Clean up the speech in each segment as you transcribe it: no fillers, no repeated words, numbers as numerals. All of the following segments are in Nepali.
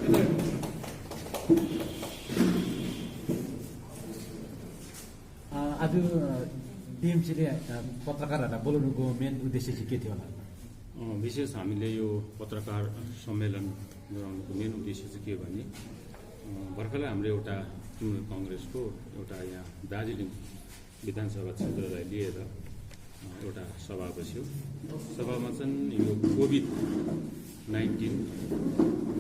आज टिएमसीले पत्रकारहरूलाई बोलाउनुको मेन उद्देश्य चाहिँ के थियो होला? विशेष हामीले यो पत्रकार सम्मेलन गराउनुको मेन उद्देश्य चाहिँ के भने भर्खरै हाम्रो एउटा तृणमूल कङ्ग्रेसको एउटा यहाँ दार्जिलिङ विधानसभा क्षेत्रलाई लिएर एउटा सभा बस्यो। सभामा चाहिँ यो कोभिड-19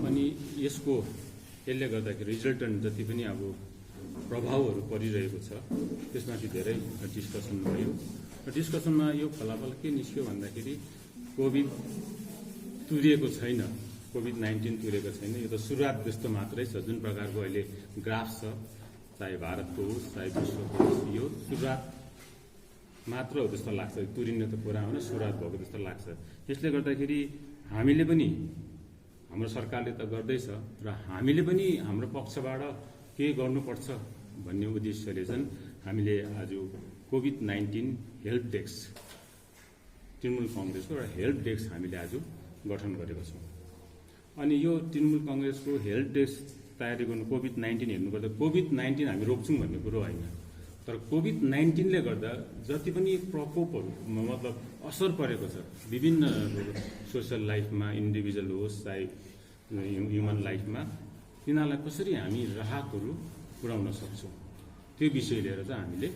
अनि यसले गर्दाखेरि रिजल्टेन्ट जति पनि अब प्रभावहरू परिरहेको छ त्यसमाथि धेरै डिस्कसन भयो। र डिस्कसनमा यो फलाफल के निस्क्यो भन्दाखेरि कोभिड तुरिएको छैन, कोभिड-19 तुरेको छैन। यो त सुरुवात जस्तो मात्रै छ। जुन प्रकारको अहिले ग्राफ छ, चाहे भारतको होस् चाहे विश्वको होस्, यो सुरुवात मात्र हो जस्तो लाग्छ। तुरिन त पुरा होइन, सुरुवात भएको जस्तो लाग्छ। त्यसले गर्दाखेरि हामीले पनि, हाम्रो सरकारले त गर्दैछ र हामीले पनि हाम्रो पक्षबाट के गर्नुपर्छ भन्ने उद्देश्यले चाहिँ हामीले आज कोभिड-19 हेल्प डेस्क, तृणमूल कङ्ग्रेसको एउटा हेल्प डेस्क हामीले आज गठन गरेको छौँ। अनि यो तृणमूल कङ्ग्रेसको हेल्प डेस्क तयारी गर्नु, कोभिड-19 हेर्नुपर्दा कोभिड-19 हामी रोक्छौँ भन्ने कुरो होइन, तर कोभिड-19ले गर्दा जति पनि प्रकोपहरू मतलब असर परेको छ विभिन्न सोसियल लाइफमा, इन्डिभिजुअल होस् चाहे ह्युमन लाइफमा, तिनीहरूलाई कसरी हामी राहतहरू पुर्याउन सक्छौँ त्यो विषय लिएर चाहिँ हामीले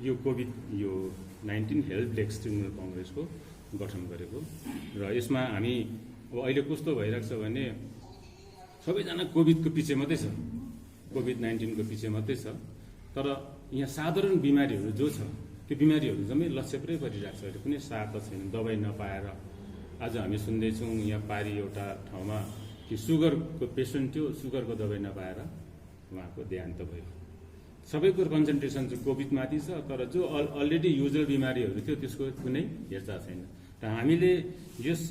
यो कोभिड-19 हेल्प डेस्क तृणमूल कङ्ग्रेसको गठन गरेको। र यसमा हामी अब अहिले कस्तो भइरहेको छ भने सबैजना कोभिडको पछि मात्रै छ, कोभिड-19 को पछि मात्रै छ, तर यहाँ साधारण बिमारीहरू जो छ त्यो बिमारीहरू जम्मै लक्ष्य पुरै परिरहेको छ। अहिले कुनै सहायता छैन, दबाई नपाएर। आज हामी सुन्दैछौँ यहाँ पारी एउटा ठाउँमा कि सुगरको पेसेन्ट थियो, सुगरको दबाई नपाएर उहाँको देहान्त भयो। सबैको कन्सन्ट्रेसन चाहिँ कोभिडमाथि छ, तर जो अलरेडी युजल बिमारीहरू थियो त्यसको कुनै हेरचाह छैन। र हामीले यस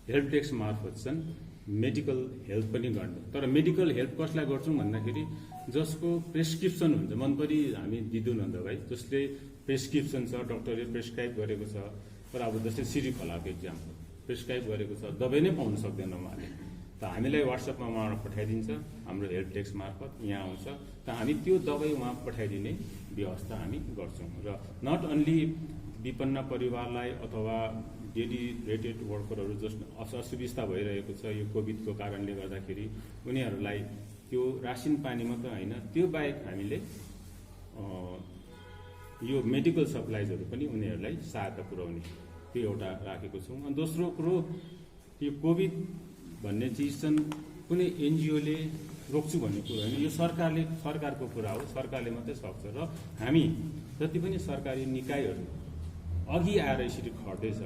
हेल्प डेस्क मार्फत चाहिँ मेडिकल हेल्प पनि गर्ने। तर मेडिकल हेल्प कसलाई गर्छौँ भन्दाखेरि जसको प्रेस्क्रिप्सन हुन्छ, मनपरी हामी दिँदैनौँ दबाई, जसले प्रेस्क्रिप्सन छ, डक्टरले प्रेस्क्राइब गरेको छ। तर अब जस्तै सिरिफलाको इक्जाम्पल प्रेस्क्राइब गरेको छ, दबाई नै पाउन सक्दैन उहाँले, त हामीलाई वाट्सएपमा उहाँबाट पठाइदिन्छ, हाम्रो हेल्प डेस्क मार्फत यहाँ आउँछ, त हामी त्यो दबाई उहाँ पठाइदिने व्यवस्था हामी गर्छौँ। र नट अन्ली विपन्न परिवारलाई अथवा डेडिकेटेड वर्करहरू जस असुविस्ता भइरहेको छ यो कोभिडको कारणले गर्दाखेरि उनीहरूलाई त्यो रासिन पानी मात्र होइन, त्यो बाहेक हामीले यो मेडिकल सप्लाइजहरू पनि उनीहरूलाई सहायता पुर्याउने त्यो एउटा राखेको छौँ। अनि दोस्रो कुरो, यो कोभिड भन्ने चिज चाहिँ कुनै एनजिओले रोक्छु भन्ने कुरो होइन, यो सरकारको कुरा हो, सरकारले मात्रै सक्छ। र हामी जति पनि सरकारी निकायहरू अघि आएर यसरी खट्दैछ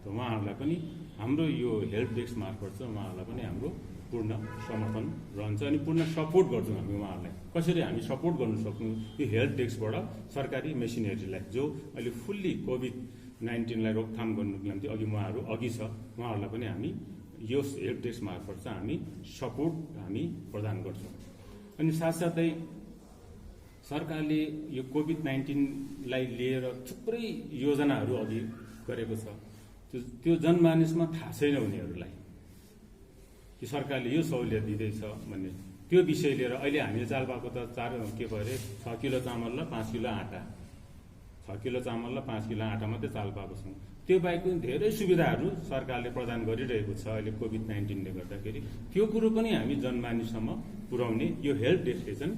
त उहाँहरूलाई पनि हाम्रो यो हेल्प डेस्क मार्फत चाहिँ उहाँहरूलाई पनि हाम्रो पूर्ण समर्थन रहन्छ अनि पूर्ण सपोर्ट गर्छौँ हामी उहाँहरूलाई। कसरी हामी सपोर्ट गर्न सक्छौँ यो हेल्प डेस्कबाट सरकारी मेसिनरीलाई, जो अहिले फुल्ली कोभिड-19लाई रोकथाम गर्नुको निम्ति उहाँहरू अघि छ, उहाँहरूलाई पनि हामी यो हेल्प डेस्क मार्फत चाहिँ हामी सपोर्ट हामी प्रदान गर्छौँ। अनि साथसाथै सरकारले यो कोभिड-19लाई लिएर थुप्रै योजनाहरू अघि गरेको छ, त्यो जनमानसमा थाहा छैन उनीहरूलाई कि सरकारले यो सहुलियत दिँदैछ भन्ने। त्यो विषय लिएर अहिले हामीले चाल पाएको त 6 किलो चामल र 5 किलो आँटा, 6 किलो चामल र 5 किलो आँटा मात्रै चाल पाएको छौँ। त्यो बाहेक पनि धेरै सुविधाहरू सरकारले प्रदान गरिरहेको छ अहिले कोभिड-19ले गर्दाखेरि। त्यो कुरो पनि हामी जनमानससम्म पुर्याउने यो हेल्प डेस्कले चाहिँ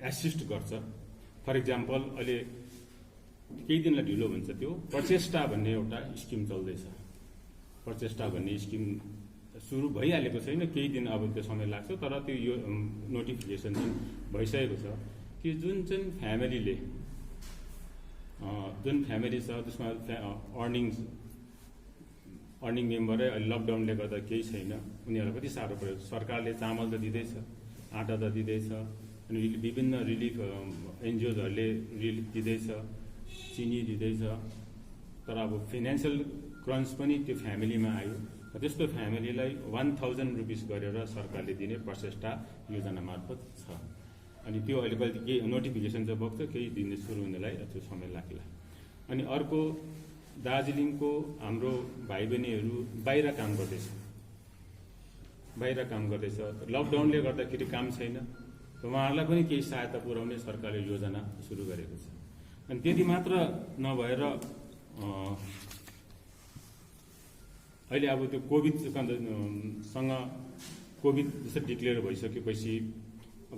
एसिस्ट गर्छ। फर इक्जाम्पल अहिले केही दिनलाई ढिलो भन्छ, त्यो प्रचेष्टा भन्ने एउटा स्किम चल्दैछ। प्रचेष्टा भन्ने स्किम सुरु भइहालेको छैन, केही दिन अब त्यो समय लाग्छ, तर त्यो यो नोटिफिकेसन चाहिँ भइसकेको छ कि जुन चाहिँ फ्यामिलीले जुन फ्यामिली छ त्यसमा अर्निङ मेम्बरै अहिले लकडाउनले गर्दा केही छैन, उनीहरूलाई कति साह्रो पऱ्यो। सरकारले चामल त दिँदैछ, आँटा त दिँदैछ, अनि विभिन्न रिलिफ एनजिओजहरूले रिलिफ दिँदैछ, चिनी दिँदैछ, तर अब फाइनेन्सियल क्रन्च पनि त्यो फ्यामिलीमा आयो। त्यस्तो फ्यामिलीलाई 1000 रुपिस गरेर सरकारले दिने प्रचेष्टा योजना मार्फत छ। अनि त्यो अहिले कहिले केही नोटिफिकेसन चाहिँ बग्छ, केही दिन सुरु हुनलाई त्यो समय लाग्ला। अनि अर्को दार्जिलिङको हाम्रो भाइ बहिनीहरू बाहिर काम गर्दैछ, लकडाउनले गर्दाखेरि काम छैन, उहाँहरूलाई पनि केही सहायता पुर्याउने सरकारले योजना सुरु गरेको छ। अनि त्यति मात्र नभएर अहिले अब त्यो कोभिड जस्तो डिक्लेयर भइसकेपछि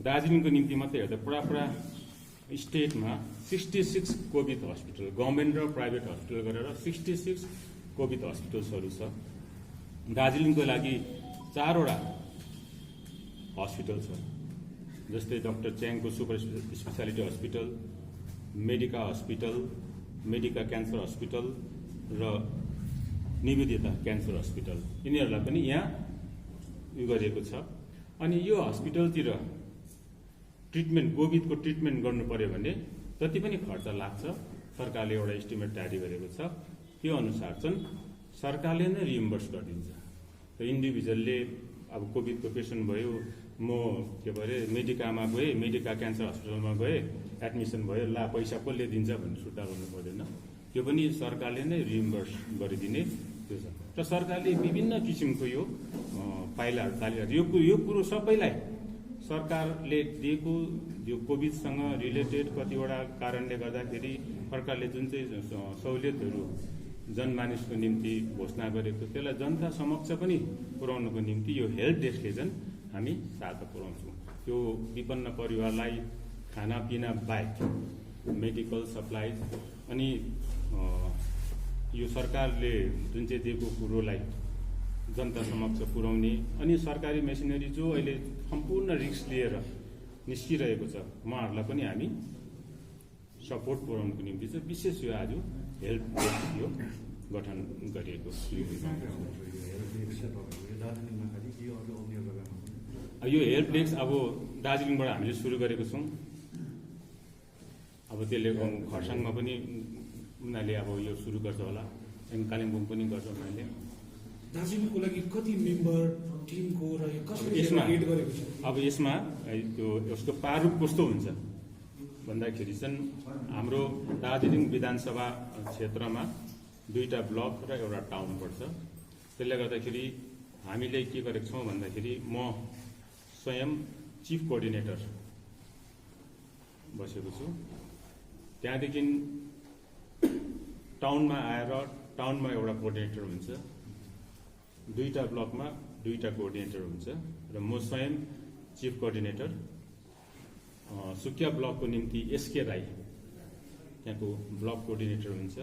दार्जिलिङको निम्ति मात्रै हेर्दा पुरा स्टेटमा 66 कोभिड हस्पिटल, गभर्मेन्ट र प्राइभेट हस्पिटल गरेर 66 कोभिड हस्पिटल्सहरू छ। दार्जिलिङको लागि 4वटा हस्पिटल छ, जस्तै डाक्टर च्याङको super speciality hospital, Medica hospital, Medica cancer hospital र निवेदिता क्यान्सर हस्पिटल, यिनीहरूलाई पनि यहाँ गरिएको छ। अनि यो हस्पिटलतिर ट्रिटमेन्ट, कोभिडको ट्रिटमेन्ट गर्नु पर्यो भने जति पनि खर्च लाग्छ सरकारले एउटा एस्टिमेट जारी गरेको छ, त्यो अनुसार चाहिँ सरकारले नै रिइम्बर्स गरिदिन्छ। र इन्डिभिजुअलले अब कोभिडको पेसेन्ट भयो, म मेडिकामा गएँ, मेडिका क्यान्सर हस्पिटलमा गएँ, एडमिसन भयो, ला पैसा कसले दिन्छ भन्ने सुर्ता गर्नु पर्दैन, त्यो पनि सरकारले नै रिइम्बर्स गरिदिने त्यो छ। र सरकारले विभिन्न किसिमको यो पाइलाहरू चालिरहेको, यो कुरो सबैलाई सरकारले दिएको यो कोभिडसँग रिलेटेड कतिवटा कारणले गर्दाखेरि सरकारले जुन चाहिँ सहुलियतहरू जनमानिसको निम्ति घोषणा गरेको, त्यसलाई जनता समक्ष पनि पुर्याउनुको निम्ति यो हेल्प डेस्कले चाहिँ हामी सहायता पुर्याउँछौँ। त्यो विपन्न परिवारलाई खानापिना बाहेक मेडिकल सप्लाई अनि यो सरकारले जुन चाहिँ दिएको कुरोलाई जनता समक्ष पुर्याउने, अनि सरकारी मेसिनरी जो अहिले सम्पूर्ण रिस्क लिएर निस्किरहेको छ उहाँहरूलाई पनि हामी सपोर्ट पुर्याउनुको निम्ति चाहिँ विशेष यो आज हेल्प डेस्क यो गठन गरिएको। यो हेल्प डेस्क अब दार्जिलिङबाट हामीले सुरु गरेको छौँ। अब त्यसले खरसाङमा पनि उनीहरूले अब यो सुरु गर्छ होला, कालिम्पोङ पनि गर्छ उनीहरूले। दार्जिलिङको लागि कति मेम्बर टिमको र कसरी एड गरेको छ? अब यसमा त्यो यसको प्रारूप कस्तो हुन्छ भन्दाखेरि चाहिँ हाम्रो दार्जिलिङ विधानसभा क्षेत्रमा 2टा ब्लक र एउटा टाउन पर्छ। त्यसले गर्दाखेरि हामीले के गरेको छौँ भन्दाखेरि म स्वयं चिफ कोअर्डिनेटर बसेको छु। त्यहाँदेखि टाउनमा आएर टाउनमा एउटा कोअर्डिनेटर हुन्छ, 2टा ब्लकमा 2टा कोअर्डिनेटर हुन्छ र म स्वयं चिफ कोअर्डिनेटर। सुकिया ब्लकको निम्ति एसके राई त्यहाँको ब्लक कोअर्डिनेटर हुन्छ।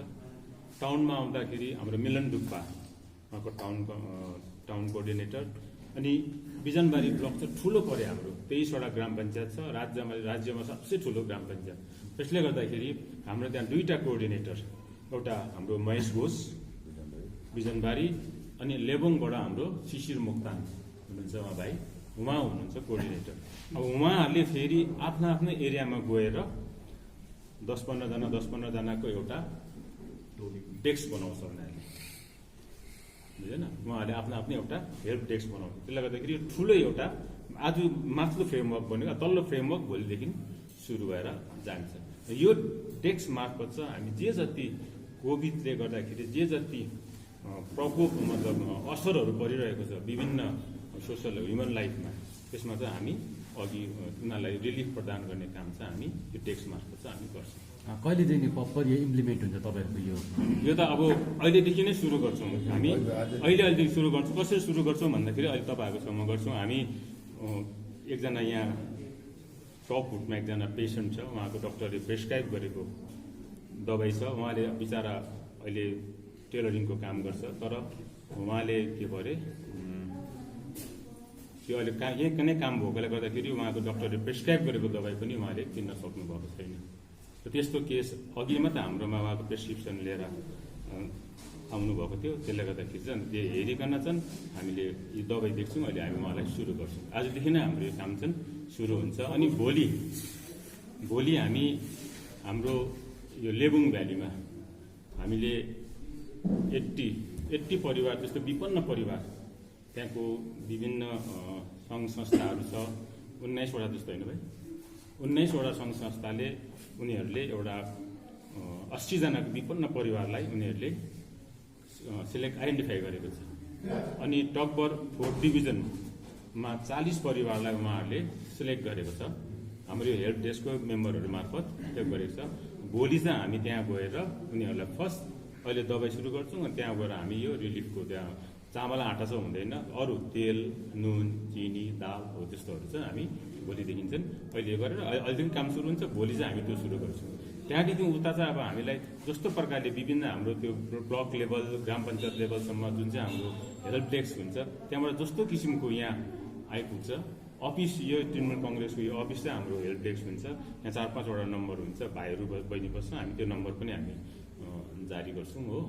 टाउनमा आउँदाखेरि हाम्रो मिलन डुक्पा उहाँको टाउन कोअर्डिनेटर। अनि बिजनबारी ब्लक चाहिँ ठुलो पऱ्यो, हाम्रो 23वटा ग्राम पञ्चायत छ, राज्यमा सबसे ठुलो ग्राम पञ्चायत। त्यसले गर्दाखेरि हाम्रो त्यहाँ 2टा कोअर्डिनेटर, एउटा हाम्रो महेश घोष बिजनबारी, अनि लेबोङबाट हाम्रो शिशिर मोक्तान हुनुहुन्छ, उहाँ भाइ, उहाँ हुनुहुन्छ कोअर्डिनेटर। अब उहाँहरूले फेरि आफ्नो आफ्नो एरियामा गएर 10-15 जनाको एउटा डेस्क बनाउँछ उनीहरूले, बुझेन? उहाँहरूले आफ्नो आफ्नो एउटा हेल्प डेस्क बनाउँछ। त्यसले गर्दाखेरि यो ठुलो एउटा आज माथिल्लो फ्रेमवर्क बनेको, तल्लो फ्रेमवर्क भोलिदेखि सुरु भएर जान्छ। यो डेस्क मार्फत चाहिँ हामी जे जति कोभिडले गर्दाखेरि जे जति प्रकोप मतलब असरहरू परिरहेको छ विभिन्न सोसल ह्युमन लाइफमा, त्यसमा चाहिँ हामी अघि उनीहरूलाई रिलिफ प्रदान गर्ने काम चाहिँ हामी यो डेस्क मार्फत चाहिँ हामी गर्छौँ। कहिलेदेखि यो इम्प्लिमेन्ट हुन्छ तपाईँहरूको यो त अब अहिलेदेखि नै सुरु गर्छौँ हामी, अहिलेदेखि सुरु गर्छौँ। कसरी सुरु गर्छौँ भन्दाखेरि अहिले तपाईँहरूकोसँग गर्छौँ हामी। एकजना यहाँ टपवुडमा एकजना पेसेन्ट छ, उहाँको डक्टरले प्रेस्क्राइब गरेको दबाई छ, उहाँले बिचरा अहिले टेलरिङको काम गर्छ, तर उहाँले के भरे त्यो अहिले यहीँ नै काम भएकोले गर्दाखेरि उहाँको डक्टरले प्रेस्क्राइब गरेको दबाई पनि उहाँले किन्न सक्नुभएको छैन। र त्यस्तो केस अघि मात्रै हाम्रोमा उहाँको प्रेसक्रिप्सन लिएर आउनुभएको थियो। त्यसले गर्दाखेरि चाहिँ त्यो हेरिकन चाहिँ हामीले यो दबाई देख्छौँ, अहिले हामी उहाँलाई सुरु गर्छौँ। आजदेखि नै हाम्रो यो काम चाहिँ सुरु हुन्छ। अनि भोलि हामी हाम्रो यो लेबुङ भ्यालीमा हामीले 80 परिवार जस्तो विपन्न परिवार, त्यहाँको विभिन्न सङ्घ संस्थाहरू छ, 19वटा जस्तो होइन भाइ, 19वटा सङ्घ संस्थाले उनीहरूले एउटा 80 जना विपन्न परिवारलाई उनीहरूले आइडेन्टिफाई गरेको छ। अनि टकभर 4 डिभिजनमा 40 परिवारलाई उहाँहरूले सिलेक्ट गरेको छ। हाम्रो यो हेल्प डेस्कको मेम्बरहरू मार्फत सिलेक्ट गरेको छ। भोलि चाहिँ हामी त्यहाँ गएर उनीहरूलाई फर्स्ट अहिले दबाई सुरु गर्छौँ। अनि त्यहाँ गएर हामी यो रिलिफको त्यहाँ चामल आटा चाहिँ हुँदैन, अरू तेल, नुन, चिनी, दाल हो त्यस्तोहरू चाहिँ हामी भोलिदेखि चाहिँ अहिले गरेर अहिलेदेखि काम सुरु हुन्छ। भोलि चाहिँ हामी त्यो सुरु गर्छौँ। त्यहाँदेखि उता चाहिँ अब हामीलाई जस्तो प्रकारले विभिन्न हाम्रो त्यो ब्लक लेभल, ग्राम पञ्चायत लेभलसम्म जुन चाहिँ हाम्रो हेल्प डेस्क हुन्छ, त्यहाँबाट जस्तो किसिमको यहाँ आइपुग्छ अफिस, यो तृणमूल कङ्ग्रेसको यो अफिस चाहिँ हाम्रो हेल्प डेस्क हुन्छ। यहाँ 4-5वटा नम्बर हुन्छ, भाइहरू बहिनी बस्छ, हामी त्यो नम्बर पनि हामी जारी गर्छौँ हो।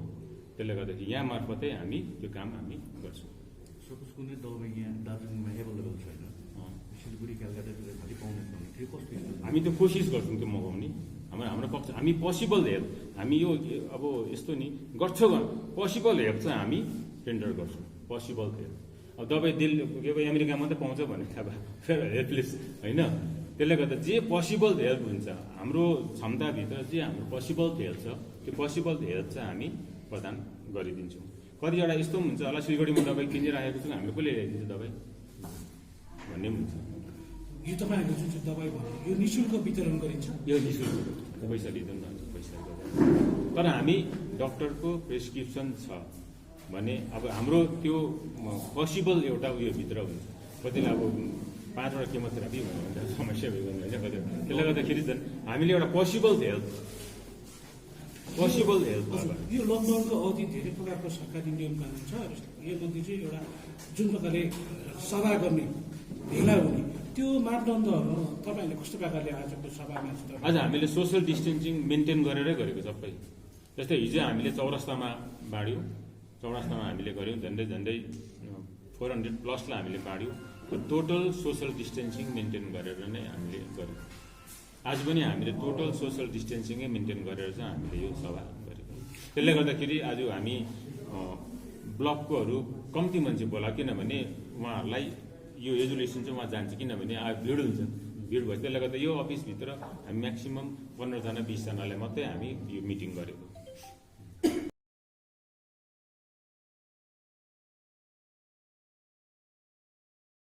त्यसले गर्दाखेरि यहाँ मार्फतै हामी त्यो काम हामी गर्छौँ। सपोज कुनै दबाई यहाँ दार्जिलिङमा एभाइलेबल छैन, सिलगढी कलकत्तातिर खालि पाउने छ भने त्यो कस्तो? हामी त्यो कोसिस गर्छौँ त्यो मगाउने। हाम्रो पक्ष हामी पोसिबल हेल्प, हामी यो अब यस्तो नि गर्छौँ, पोसिबल हेल्प चाहिँ हामी टेन्डर गर्छौँ। पोसिबल हेल्प अब दबाई दिल्ली के भयो अमेरिकामा त पाउँछ भने त अब फेरि हेल्पलेस होइन। त्यसले गर्दा जे पोसिबल हेल्प हुन्छ हाम्रो क्षमताभित्र, जे हाम्रो पोसिबल हेल्प छ त्यो पोसिबल हेल्प चाहिँ हामी प्रदान गरिदिन्छौँ। कतिवटा यस्तो पनि हुन्छ होला सिलगढीमा दबाई किनिराखेको छौँ, हामीले कसले ल्याइदिन्छ दबाई भन्ने पनि हुन्छ। यो तपाईँहरूको जुन चाहिँ दबाई भयो यो निःशुल्क वितरण गरिन्छ? यो निःशुल्क पैसा लिँदैन, पैसा गर्दैन। तर हामी डक्टरको प्रेसक्रिप्सन छ भने अब हाम्रो त्यो पोसिबल एउटा उयो भित्र हुन्छ। कतिले अब 5वटा केमोथेरापी भन्यो भने समस्या भयो भने होइन कति। त्यसले गर्दाखेरि चाहिँ हामीले एउटा पोसिबल हेल्प यो लकडाउनको अवधि धेरै प्रकारको सरकारी नियम कानुन छ। योमध्ये चाहिँ एउटा जुन प्रकारले सभा गर्ने, भेला हुने, त्यो मापदण्डहरू तपाईँहरूले कस्तो प्रकारले आजको सभामा? आज हामीले सोसियल डिस्टेन्सिङ मेन्टेन गरेरै गरेको सबै। जस्तै हिजो हामीले चौरास्तामा बाँड्यौँ, चौरास्तामा हामीले गऱ्यौँ झन्डै 400+ हामीले बाँड्यौँ। टोटल सोसियल डिस्टेन्सिङ मेन्टेन गरेर नै हामीले गऱ्यौँ। आज पनि हामीले टोटल सोसियल डिस्टेन्सिङै मेन्टेन गरेर चाहिँ हामीले यो सभा गरेको। त्यसले गर्दाखेरि आज हामी ब्लककोहरू कम्ती मान्छे बोला, किनभने उहाँहरूलाई यो रेजुलेसन चाहिँ उहाँ जान्छ, किनभने भिड हुन्छ, भिड भयो। त्यसले गर्दा यो अफिसभित्र हामी म्याक्सिमम् 15-20 जनालाई मात्रै हामी यो मिटिङ गरेको।